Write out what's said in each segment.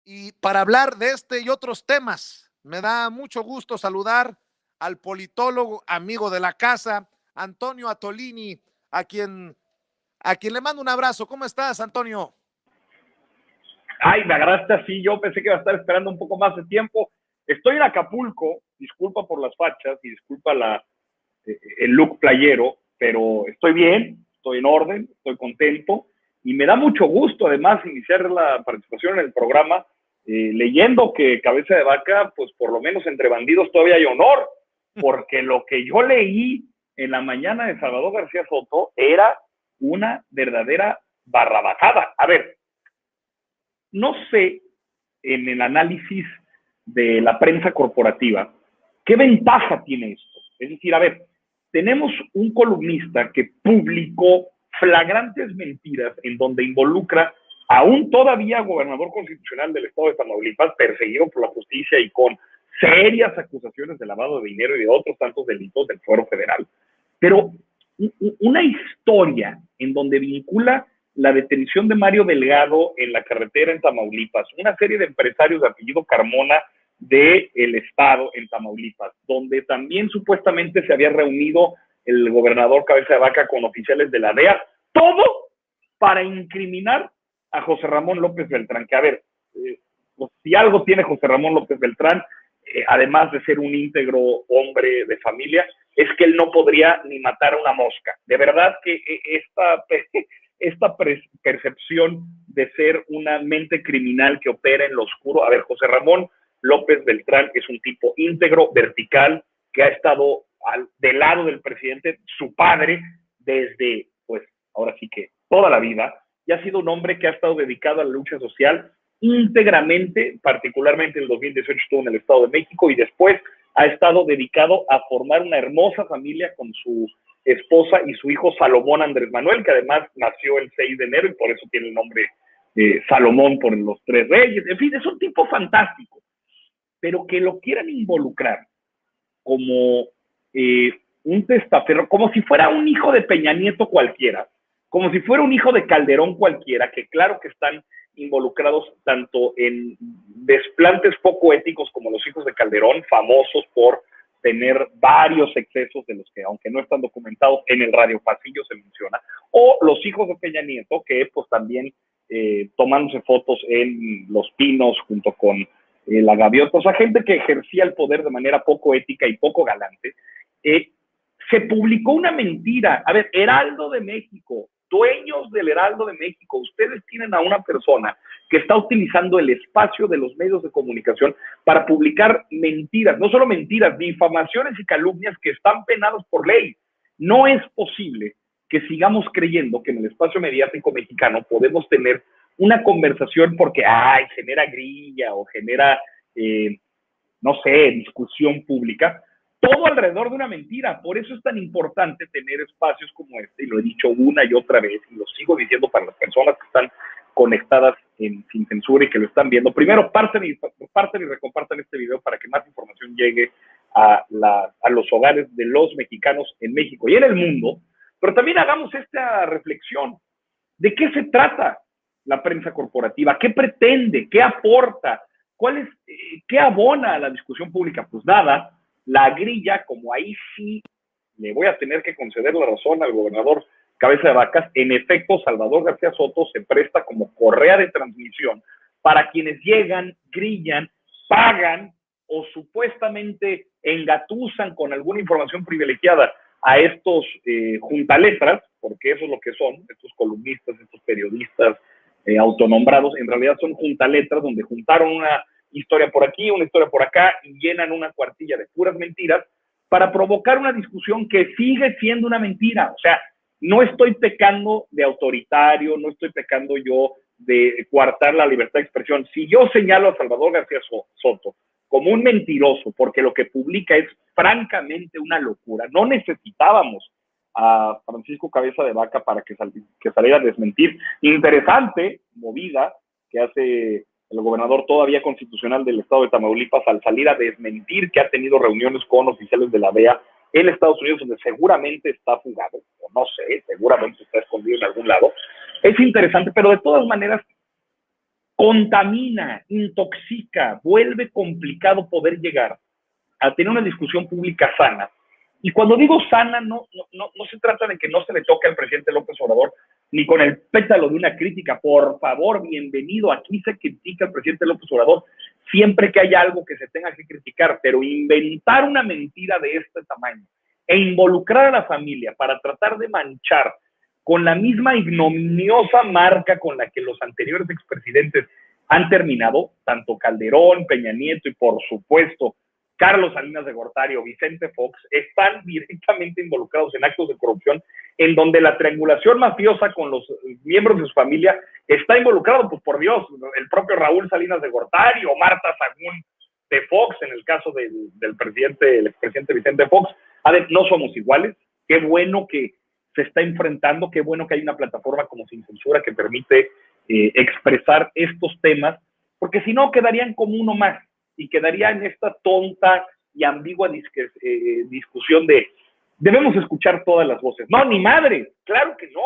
Y para hablar de este y otros temas, me da mucho gusto saludar al politólogo, amigo de la casa, Antonio Atolini, a quien le mando un abrazo. ¿Cómo estás, Antonio? Ay, me agarraste así, yo pensé que iba a estar esperando un poco más de tiempo. Estoy en Acapulco, disculpa por las fachas y disculpa el look playero, pero estoy bien, estoy en orden, estoy contento y me da mucho gusto además iniciar la participación en el programa leyendo que Cabeza de Vaca, pues por lo menos entre bandidos todavía hay honor, porque lo que yo leí en la mañana de Salvador García Soto era una verdadera barrabajada. A ver, no sé en el análisis de la prensa corporativa qué ventaja tiene esto. Es decir, a ver, tenemos un columnista que publicó flagrantes mentiras en donde involucra a un todavía gobernador constitucional del estado de Tamaulipas, perseguido por la justicia y con serias acusaciones de lavado de dinero y de otros tantos delitos del fuero federal. Pero una historia en donde vincula la detención de Mario Delgado en la carretera en Tamaulipas, una serie de empresarios de apellido Carmona del estado en Tamaulipas, donde también supuestamente se había reunido el gobernador Cabeza de Vaca con oficiales de la DEA, todo para incriminar a José Ramón López Beltrán, que a ver, pues, si algo tiene José Ramón López Beltrán, además de ser un íntegro hombre de familia, es que él no podría ni matar a una mosca. De verdad que esta percepción de ser una mente criminal que opera en lo oscuro. A ver, José Ramón López Beltrán es un tipo íntegro, vertical, que ha estado del lado del presidente, su padre, desde, pues, ahora sí que toda la vida, y ha sido un hombre que ha estado dedicado a la lucha social íntegramente, particularmente en el 2018 estuvo en el Estado de México y después ha estado dedicado a formar una hermosa familia con su esposa y su hijo Salomón Andrés Manuel, que además nació el 6 de enero y por eso tiene el nombre Salomón por los tres reyes. En fin, es un tipo fantástico, pero que lo quieran involucrar como un testaferro, como si fuera un hijo de Peña Nieto cualquiera, como si fuera un hijo de Calderón cualquiera, que claro que están involucrados tanto en desplantes poco éticos como los hijos de Calderón, famosos por tener varios excesos de los que, aunque no están documentados, en el Radio Pasillo se menciona, o los hijos de Peña Nieto, que pues también tomándose fotos en Los Pinos junto con la Gaviota, o sea, gente que ejercía el poder de manera poco ética y poco galante. Se publicó una mentira. A ver, Heraldo de México, dueños del Heraldo de México, ustedes tienen a una persona que está utilizando el espacio de los medios de comunicación para publicar mentiras, no solo mentiras, difamaciones y calumnias que están penados por ley. No es posible que sigamos creyendo que en el espacio mediático mexicano podemos tener una conversación porque, genera grilla o genera, no sé, discusión pública, todo alrededor de una mentira. Por eso es tan importante tener espacios como este, y lo he dicho una y otra vez, y lo sigo diciendo para las personas que están conectadas sin censura y que lo están viendo. Primero, parten y recompartan este video para que más información llegue a los hogares de los mexicanos en México y en el mundo, pero también hagamos esta reflexión. ¿De qué se trata la prensa corporativa? ¿Qué pretende? ¿Qué aporta? ¿Qué abona a la discusión pública? Pues nada. La grilla, como ahí sí le voy a tener que conceder la razón al gobernador Cabeza de Vacas, en efecto, Salvador García Soto se presta como correa de transmisión para quienes llegan, grillan, pagan o supuestamente engatusan con alguna información privilegiada a estos juntaletras, porque eso es lo que son, estos columnistas, estos periodistas autonombrados, en realidad son juntaletras donde juntaron una historia por aquí, una historia por acá, y llenan una cuartilla de puras mentiras para provocar una discusión que sigue siendo una mentira. O sea, no estoy pecando de autoritario, no estoy pecando yo de coartar la libertad de expresión. Si yo señalo a Salvador García Soto como un mentiroso, porque lo que publica es francamente una locura, no necesitábamos a Francisco Cabeza de Vaca para que saliera a desmentir. Interesante movida que hace el gobernador todavía constitucional del estado de Tamaulipas al salir a desmentir que ha tenido reuniones con oficiales de la DEA en Estados Unidos, donde seguramente está fugado, o no sé, seguramente está escondido en algún lado. Es interesante, pero de todas maneras, contamina, intoxica, vuelve complicado poder llegar a tener una discusión pública sana. Y cuando digo sana, no se trata de que no se le toque al presidente López Obrador, ni con el pétalo de una crítica. Por favor, bienvenido. Aquí se critica al presidente López Obrador siempre que haya algo que se tenga que criticar, pero inventar una mentira de este tamaño e involucrar a la familia para tratar de manchar con la misma ignominiosa marca con la que los anteriores expresidentes han terminado, tanto Calderón, Peña Nieto y por supuesto Carlos Salinas de Gortari o Vicente Fox, están directamente involucrados en actos de corrupción en donde la triangulación mafiosa con los miembros de su familia está involucrado, pues por Dios, el propio Raúl Salinas de Gortari o Marta Sagún de Fox, en el caso del el expresidente Vicente Fox. A ver, no somos iguales. Qué bueno que se está enfrentando, qué bueno que hay una plataforma como Sin Censura que permite expresar estos temas, porque si no quedarían como uno más y quedaría en esta tonta y ambigua discusión de debemos escuchar todas las voces. No, ni madre, claro que no.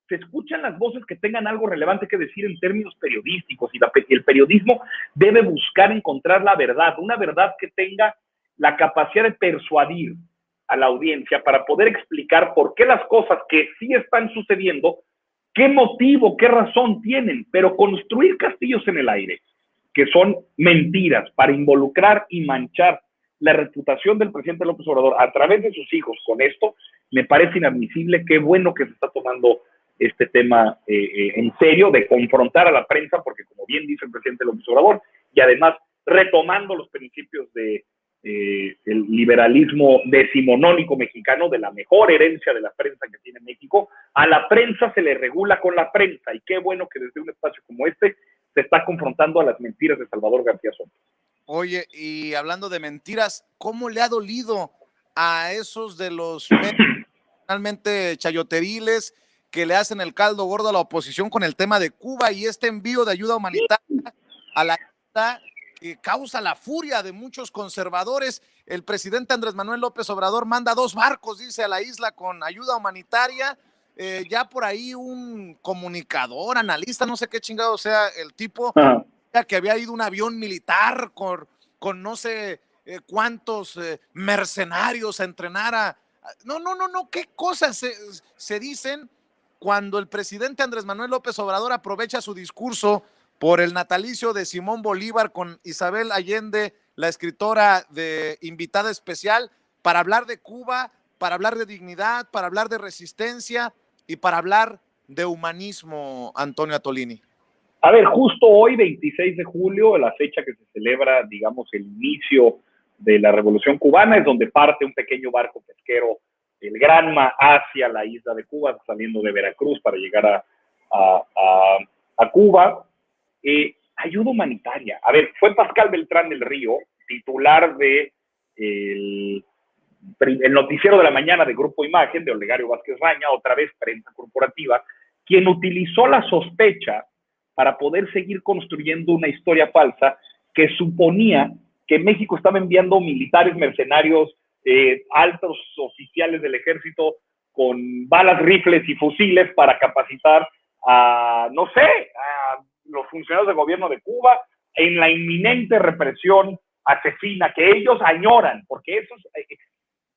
Se escuchan las voces que tengan algo relevante que decir en términos periodísticos y el periodismo debe buscar encontrar la verdad, una verdad que tenga la capacidad de persuadir a la audiencia para poder explicar por qué las cosas que sí están sucediendo, qué motivo, qué razón tienen, pero construir castillos en el aire, que son mentiras para involucrar y manchar la reputación del presidente López Obrador a través de sus hijos con esto, me parece inadmisible. Qué bueno que se está tomando este tema en serio, de confrontar a la prensa, porque como bien dice el presidente López Obrador, y además retomando los principios de el liberalismo decimonónico mexicano, de la mejor herencia de la prensa que tiene México, a la prensa se le regula con la prensa, y qué bueno que desde un espacio como este se está confrontando a las mentiras de Salvador García Soto. Oye, y hablando de mentiras, ¿cómo le ha dolido a esos de los finalmente chayoteriles que le hacen el caldo gordo a la oposición con el tema de Cuba y este envío de ayuda humanitaria a la isla que causa la furia de muchos conservadores? El presidente Andrés Manuel López Obrador manda 2 barcos, dice, a la isla con ayuda humanitaria. Ya por ahí un comunicador, analista, no sé qué chingado sea el tipo, que había ido un avión militar con no sé cuántos mercenarios a entrenar a... No, qué cosas se dicen cuando el presidente Andrés Manuel López Obrador aprovecha su discurso por el natalicio de Simón Bolívar con Isabel Allende, la escritora de invitada especial, para hablar de Cuba, para hablar de dignidad, para hablar de resistencia y para hablar de humanismo, Antonio Atolini. A ver, justo hoy, 26 de julio, la fecha que se celebra, digamos, el inicio de la Revolución Cubana, es donde parte un pequeño barco pesquero, el Granma, hacia la isla de Cuba, saliendo de Veracruz para llegar a Cuba. Ayuda humanitaria. A ver, fue Pascal Beltrán del Río, titular de el noticiero de la mañana de Grupo Imagen, de Olegario Vázquez Raña, otra vez prensa corporativa, quien utilizó la sospecha para poder seguir construyendo una historia falsa que suponía que México estaba enviando militares mercenarios, altos oficiales del ejército con balas, rifles y fusiles para capacitar a, no sé, a los funcionarios del gobierno de Cuba en la inminente represión asesina que ellos añoran, porque eso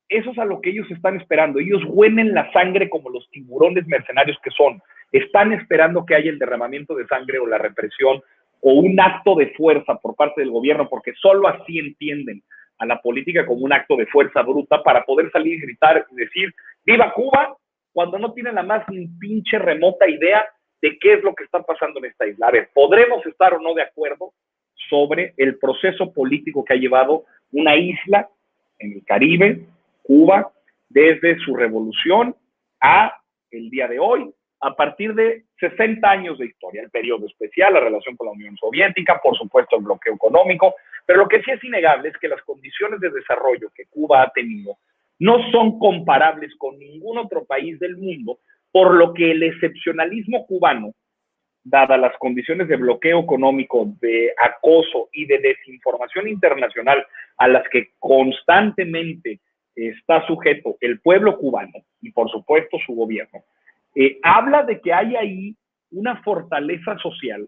es a lo que ellos están esperando. Ellos huelen la sangre como los tiburones mercenarios que son. Están esperando que haya el derramamiento de sangre o la represión o un acto de fuerza por parte del gobierno, porque solo así entienden a la política como un acto de fuerza bruta para poder salir y gritar y decir ¡viva Cuba!, cuando no tienen la más pinche remota idea de qué es lo que está pasando en esta isla. A ver, podremos estar o no de acuerdo sobre el proceso político que ha llevado una isla en el Caribe, Cuba, desde su revolución a el día de hoy, a partir de 60 años de historia, el periodo especial, la relación con la Unión Soviética, por supuesto el bloqueo económico, pero lo que sí es innegable es que las condiciones de desarrollo que Cuba ha tenido no son comparables con ningún otro país del mundo, por lo que el excepcionalismo cubano, dadas las condiciones de bloqueo económico, de acoso y de desinformación internacional a las que constantemente está sujeto el pueblo cubano y por supuesto su gobierno, habla de que hay ahí una fortaleza social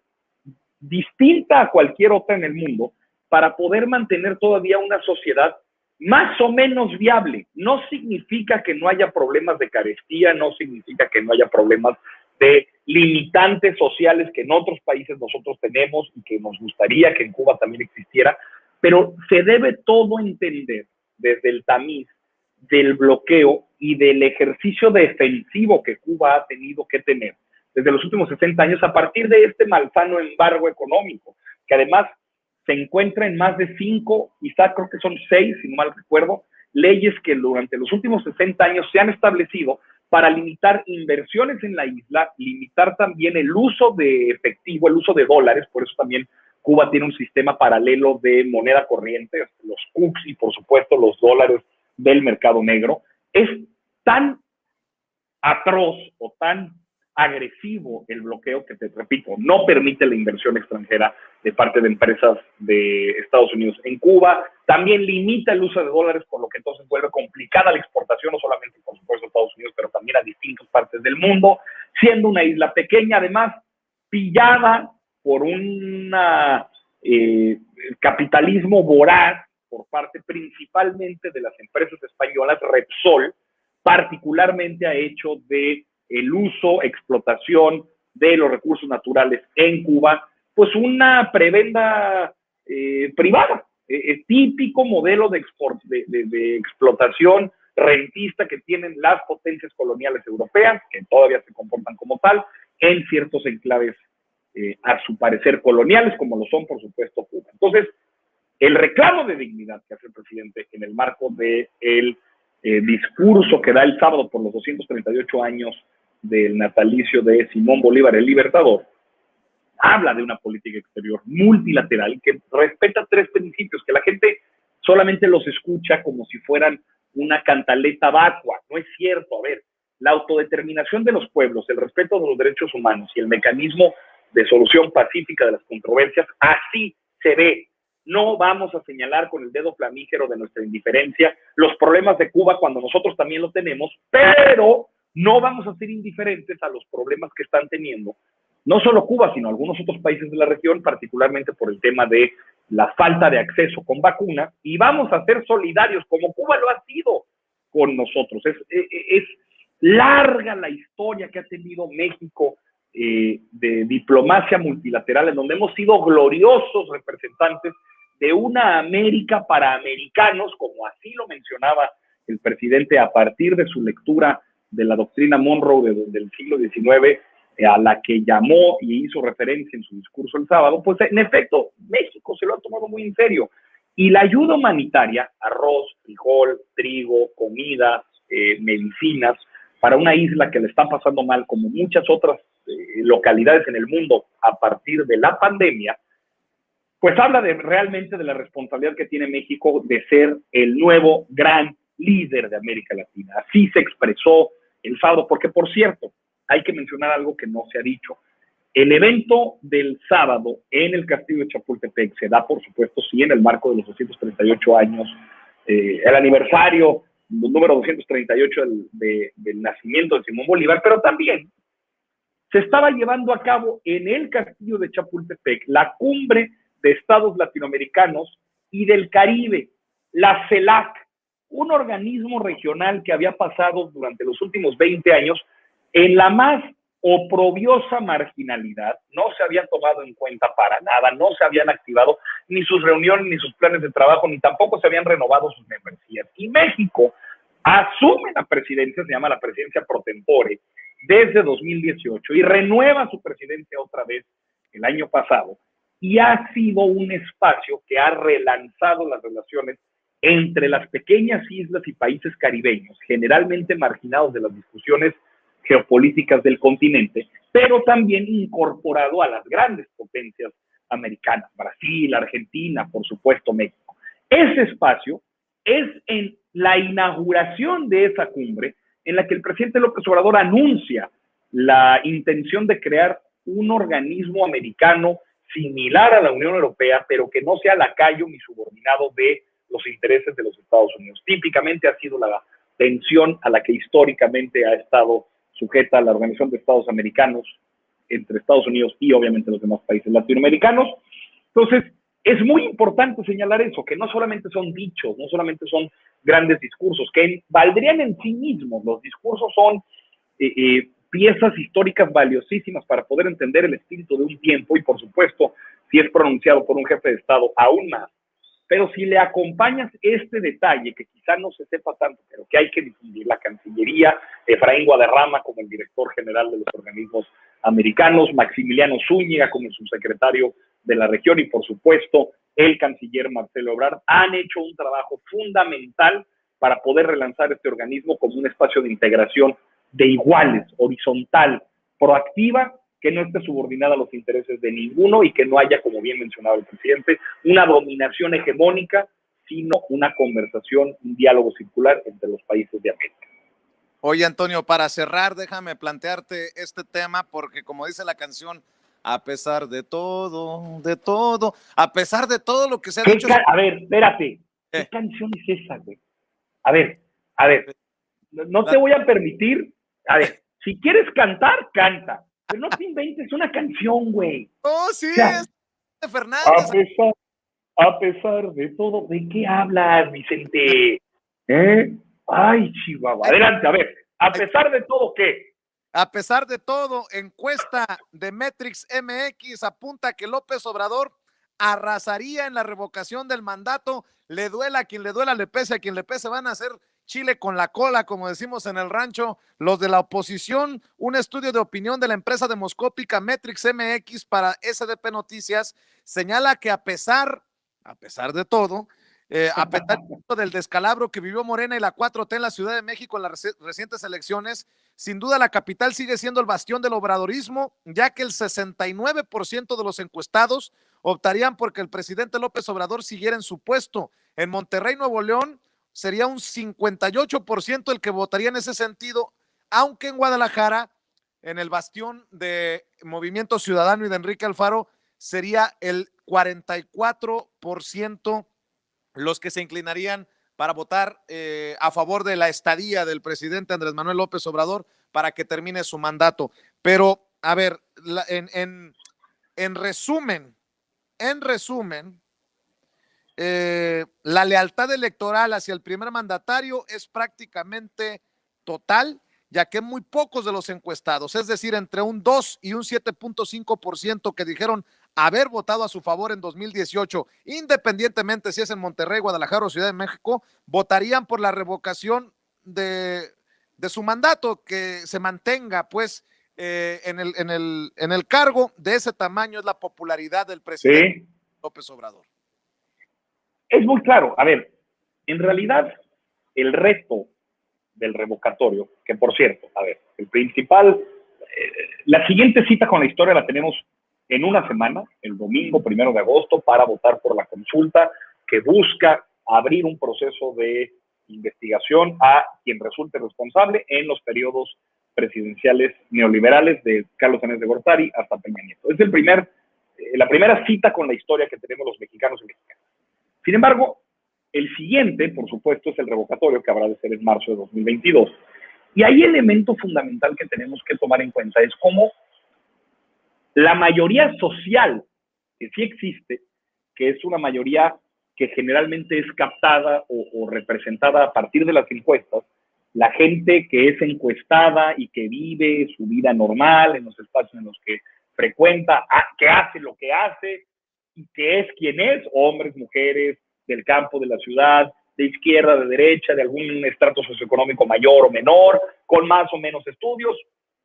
distinta a cualquier otra en el mundo para poder mantener todavía una sociedad más o menos viable. No significa que no haya problemas de carestía, no significa que no haya problemas de limitantes sociales que en otros países nosotros tenemos y que nos gustaría que en Cuba también existiera, pero se debe todo entender desde el tamiz del bloqueo y del ejercicio defensivo que Cuba ha tenido que tener desde los últimos 60 años a partir de este malsano embargo económico, que además se encuentra en más de 5, quizá creo que son 6, si no mal recuerdo, leyes que durante los últimos 60 años se han establecido para limitar inversiones en la isla, limitar también el uso de efectivo, el uso de dólares, por eso también Cuba tiene un sistema paralelo de moneda corriente, los CUCs y por supuesto los dólares del mercado negro. Es tan atroz o tan agresivo el bloqueo que, te repito, no permite la inversión extranjera de parte de empresas de Estados Unidos en Cuba, también limita el uso de dólares, por lo que entonces vuelve complicada la exportación, no solamente por supuesto a Estados Unidos, pero también a distintas partes del mundo, siendo una isla pequeña, además pillada por un capitalismo voraz por parte principalmente de las empresas españolas. Repsol particularmente ha hecho de el uso, explotación de los recursos naturales en Cuba, pues una prebenda privada, típico modelo de explotación rentista que tienen las potencias coloniales europeas, que todavía se comportan como tal, en ciertos enclaves a su parecer coloniales, como lo son por supuesto Cuba. Entonces, el reclamo de dignidad que hace el presidente en el marco del discurso que da el sábado por los 238 años del natalicio de Simón Bolívar, el Libertador, habla de una política exterior multilateral que respeta 3 principios, que la gente solamente los escucha como si fueran una cantaleta vacua. No es cierto. A ver, la autodeterminación de los pueblos, el respeto de los derechos humanos y el mecanismo de solución pacífica de las controversias, así se ve. No vamos a señalar con el dedo flamígero de nuestra indiferencia los problemas de Cuba cuando nosotros también lo tenemos, pero no vamos a ser indiferentes a los problemas que están teniendo no solo Cuba, sino algunos otros países de la región, particularmente por el tema de la falta de acceso con vacuna, y vamos a ser solidarios, como Cuba lo ha sido con nosotros. Es larga la historia que ha tenido México de diplomacia multilateral, en donde hemos sido gloriosos representantes de una América para americanos, como así lo mencionaba el presidente a partir de su lectura de la doctrina Monroe del siglo XIX, a la que llamó y hizo referencia en su discurso el sábado. Pues en efecto, México se lo ha tomado muy en serio. Y la ayuda humanitaria, arroz, frijol, trigo, comida, medicinas, para una isla que le está pasando mal, como muchas otras localidades en el mundo a partir de la pandemia, pues habla realmente de la responsabilidad que tiene México de ser el nuevo gran líder de América Latina. Así se expresó el sábado, porque por cierto, hay que mencionar algo que no se ha dicho. El evento del sábado en el Castillo de Chapultepec se da, por supuesto, sí, en el marco de los 238 años, el aniversario número 238 del nacimiento de Simón Bolívar, pero también se estaba llevando a cabo en el Castillo de Chapultepec la cumbre de estados latinoamericanos y del Caribe, la CELAC, un organismo regional que había pasado durante los últimos 20 años en la más oprobiosa marginalidad. No se habían tomado en cuenta para nada, no se habían activado ni sus reuniones, ni sus planes de trabajo, ni tampoco se habían renovado sus membresías. Y México asume la presidencia, se llama la presidencia pro tempore, desde 2018 y renueva su presidencia otra vez el año pasado. Y ha sido un espacio que ha relanzado las relaciones entre las pequeñas islas y países caribeños, generalmente marginados de las discusiones geopolíticas del continente, pero también incorporado a las grandes potencias americanas, Brasil, Argentina, por supuesto México. Ese espacio es en la inauguración de esa cumbre en la que el presidente López Obrador anuncia la intención de crear un organismo americano similar a la Unión Europea, pero que no sea lacayo ni subordinado de los intereses de los Estados Unidos. Típicamente ha sido la tensión a la que históricamente ha estado sujeta a la Organización de Estados Americanos, entre Estados Unidos y obviamente los demás países latinoamericanos. Entonces, es muy importante señalar eso, que no solamente son dichos, no solamente son grandes discursos, que valdrían en sí mismos. Los discursos son piezas históricas valiosísimas para poder entender el espíritu de un tiempo y, por supuesto, si es pronunciado por un jefe de Estado, aún más. Pero si le acompañas este detalle, que quizá no se sepa tanto, pero que hay que difundir, la Cancillería, Efraín Guadarrama como el director general de los organismos americanos, Maximiliano Zúñiga como el subsecretario de la región y, por supuesto, el canciller Marcelo Ebrard, han hecho un trabajo fundamental para poder relanzar este organismo como un espacio de integración de iguales, horizontal, proactiva, que no esté subordinada a los intereses de ninguno y que no haya, como bien mencionaba el presidente, una dominación hegemónica, sino una conversación, un diálogo circular entre los países de América. Oye, Antonio, para cerrar, déjame plantearte este tema, porque como dice la canción, a pesar de todo, a pesar de todo lo que se ha dicho... A ver, espérate, ¿qué canción es esa, güey? A ver, no te voy a permitir, a ver, si quieres cantar, canta, pero no te inventes una canción, güey. Oh, sí, o sea, es de Fernández. A pesar de todo, ¿de qué hablas, Vicente? Ay, Chihuahua. Adelante, a ver, a pesar de todo, ¿qué? A pesar de todo, encuesta de Metrix MX apunta que López Obrador arrasaría en la revocación del mandato. Le duela a quien le duela, le pese a quien le pese, van a hacer chile con la cola, como decimos en el rancho, los de la oposición. Un estudio de opinión de la empresa demoscópica Metrix MX para SDP Noticias señala que a pesar de todo, a pesar del descalabro que vivió Morena y la 4T en la Ciudad de México en las recientes elecciones, sin duda la capital sigue siendo el bastión del obradorismo, ya que el 69% de los encuestados optarían porque el presidente López Obrador siguiera en su puesto. En Monterrey, Nuevo León, sería un 58% el que votaría en ese sentido, aunque en Guadalajara, en el bastión de Movimiento Ciudadano y de Enrique Alfaro, sería el 44% los que se inclinarían para votar a favor de la estadía del presidente Andrés Manuel López Obrador para que termine su mandato. Pero, a ver, en resumen, la lealtad electoral hacia el primer mandatario es prácticamente total, ya que muy pocos de los encuestados, es decir, entre un 2 y un 7.5% que dijeron haber votado a su favor en 2018, independientemente si es en Monterrey, Guadalajara o Ciudad de México, votarían por la revocación de su mandato, que se mantenga pues en el cargo. De ese tamaño es la popularidad del presidente López Obrador. Es muy claro. A ver, en realidad el reto del revocatorio, que por cierto, a ver, el principal, la siguiente cita con la historia la tenemos en una semana, el domingo 1 de agosto, para votar por la consulta que busca abrir un proceso de investigación a quien resulte responsable en los periodos presidenciales neoliberales de Carlos Salinas de Gortari hasta Peña Nieto. Es la primera cita con la historia que tenemos los mexicanos y mexicanas. Sin embargo, el siguiente, por supuesto, es el revocatorio, que habrá de ser en marzo de 2022. Y ahí el elemento fundamental que tenemos que tomar en cuenta es cómo la mayoría social que sí existe, que es una mayoría que generalmente es captada o representada a partir de las encuestas, la gente que es encuestada y que vive su vida normal en los espacios en los que frecuenta, que hace lo que hace y que es quien es, hombres, mujeres, del campo, de la ciudad, de izquierda, de derecha, de algún estrato socioeconómico mayor o menor, con más o menos estudios.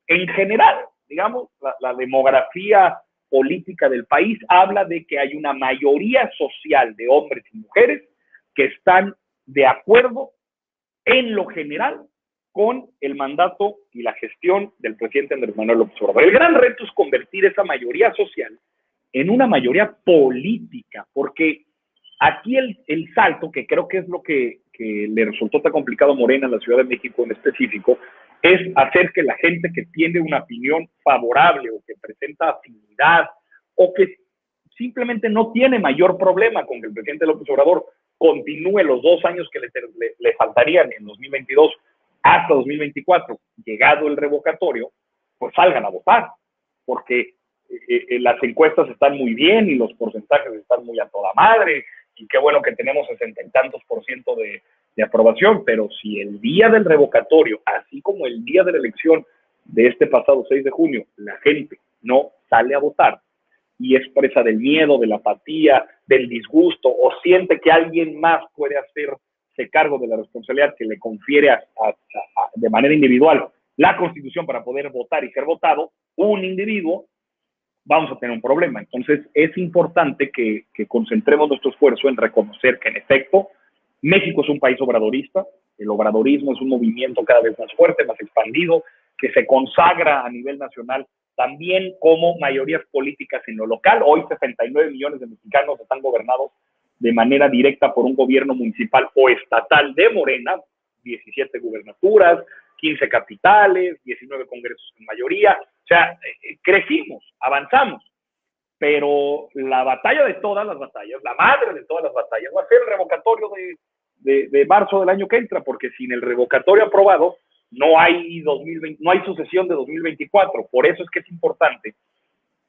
En general, digamos, la demografía política del país habla de que hay una mayoría social de hombres y mujeres que están de acuerdo en lo general con el mandato y la gestión del presidente Andrés Manuel López Obrador. El gran reto es convertir esa mayoría social en una mayoría política, porque aquí el salto, que creo que es lo que le resultó tan complicado a Morena en la Ciudad de México en específico, es hacer que la gente que tiene una opinión favorable o que presenta afinidad o que simplemente no tiene mayor problema con que el presidente López Obrador continúe los 2 años que le faltarían en 2022 hasta 2024, llegado el revocatorio, pues salgan a votar. porque las encuestas están muy bien y los porcentajes están muy a toda madre, y qué bueno que tenemos 60 y tantos % de aprobación, pero si el día del revocatorio, así como el día de la elección de este pasado 6 de junio, la gente no sale a votar y es presa del miedo, de la apatía, del disgusto, o siente que alguien más puede hacerse cargo de la responsabilidad que le confiere de manera individual la Constitución para poder votar y ser votado, un individuo, vamos a tener un problema. Entonces es importante que concentremos nuestro esfuerzo en reconocer que en efecto México es un país obradorista, el obradorismo es un movimiento cada vez más fuerte, más expandido, que se consagra a nivel nacional también como mayorías políticas en lo local. Hoy 69 millones de mexicanos están gobernados de manera directa por un gobierno municipal o estatal de Morena, 17 gubernaturas, 15 capitales, 19 congresos en mayoría. O sea, crecimos, avanzamos, pero la batalla de todas las batallas, la madre de todas las batallas, va a ser el revocatorio de marzo del año que entra, porque sin el revocatorio aprobado no hay 2020, no hay sucesión de 2024. Por eso es que es importante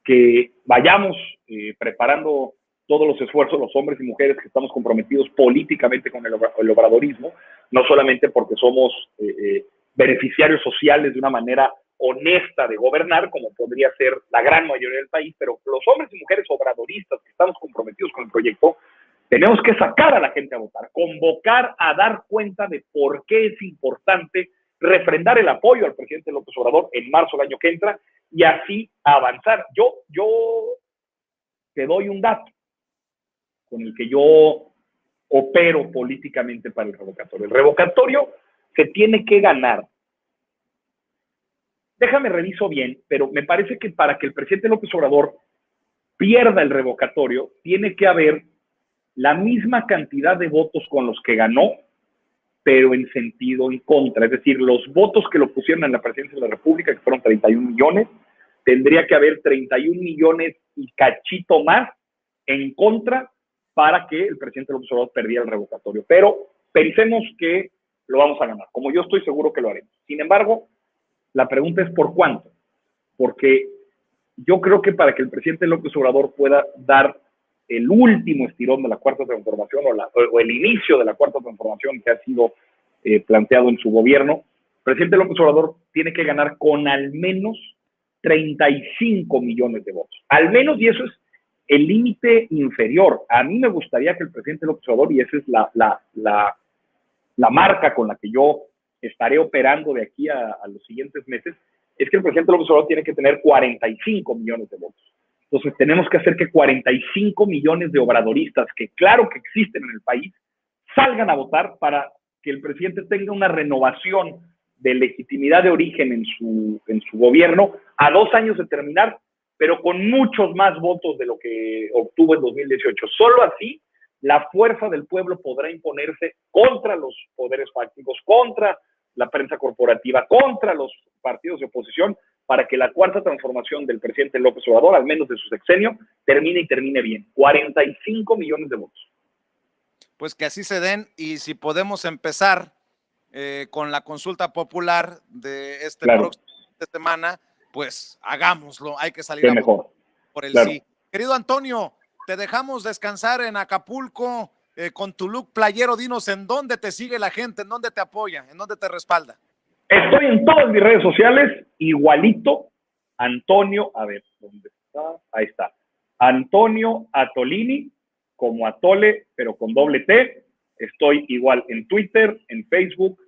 que vayamos preparando todos los esfuerzos, los hombres y mujeres que estamos comprometidos políticamente con el obradorismo, no solamente porque somos beneficiarios sociales de una manera honesta de gobernar, como podría ser la gran mayoría del país, pero los hombres y mujeres obradoristas que estamos comprometidos con el proyecto, tenemos que sacar a la gente a votar, convocar a dar cuenta de por qué es importante refrendar el apoyo al presidente López Obrador en marzo del año que entra y así avanzar. Yo te doy un dato con el que yo opero políticamente para el revocatorio. El revocatorio se tiene que ganar. Déjame reviso bien, pero me parece que para que el presidente López Obrador pierda el revocatorio, tiene que haber la misma cantidad de votos con los que ganó, pero en sentido en contra. Es decir, los votos que lo pusieron en la presidencia de la República, que fueron 31 millones, tendría que haber 31 millones y cachito más en contra para que el presidente López Obrador perdiera el revocatorio. Pero pensemos que lo vamos a ganar, como yo estoy seguro que lo haremos. Sin embargo, la pregunta es ¿por cuánto? Porque yo creo que para que el presidente López Obrador pueda dar el último estirón de la Cuarta Transformación o el inicio de la Cuarta Transformación que ha sido planteado en su gobierno, el presidente López Obrador tiene que ganar con al menos 35 millones de votos. Al menos, y eso es el límite inferior. A mí me gustaría que el presidente López Obrador, y esa es la marca con la que yo estaré operando de aquí a los siguientes meses, es que el presidente López Obrador tiene que tener 45 millones de votos. Entonces tenemos que hacer que 45 millones de obradoristas, que claro que existen en el país, salgan a votar para que el presidente tenga una renovación de legitimidad de origen en su gobierno a 2 años de terminar, pero con muchos más votos de lo que obtuvo en 2018. Solo así la fuerza del pueblo podrá imponerse contra los poderes fácticos, contra la prensa corporativa, contra los partidos de oposición, para que la cuarta transformación del presidente López Obrador, al menos de su sexenio, termine y termine bien. 45 millones de votos. Pues que así se den, y si podemos empezar con la consulta popular de próximo de semana, pues hagámoslo, hay que salir qué a mejor por el sí. Querido Antonio, te dejamos descansar en Acapulco con tu look playero. Dinos en dónde te sigue la gente, en dónde te apoya, en dónde te respalda. Estoy en todas mis redes sociales, igualito, Antonio, a ver, ¿dónde está? Ahí está. Antonio Atolini, como Atole, pero con doble T. Estoy igual en Twitter, en Facebook,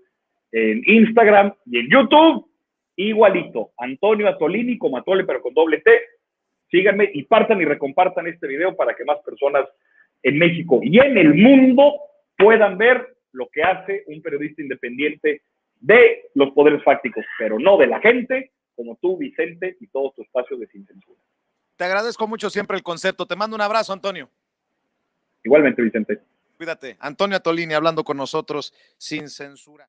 en Instagram y en YouTube. Igualito, Antonio Atolini, como Atole, pero con doble T. Síganme y partan y recompartan este video para que más personas en México y en el mundo puedan ver lo que hace un periodista independiente de los poderes fácticos, pero no de la gente, como tú, Vicente, y todo tu espacio de Sin Censura. Te agradezco mucho siempre el concepto. Te mando un abrazo, Antonio. Igualmente, Vicente. Cuídate. Antonio Atolini hablando con nosotros sin censura.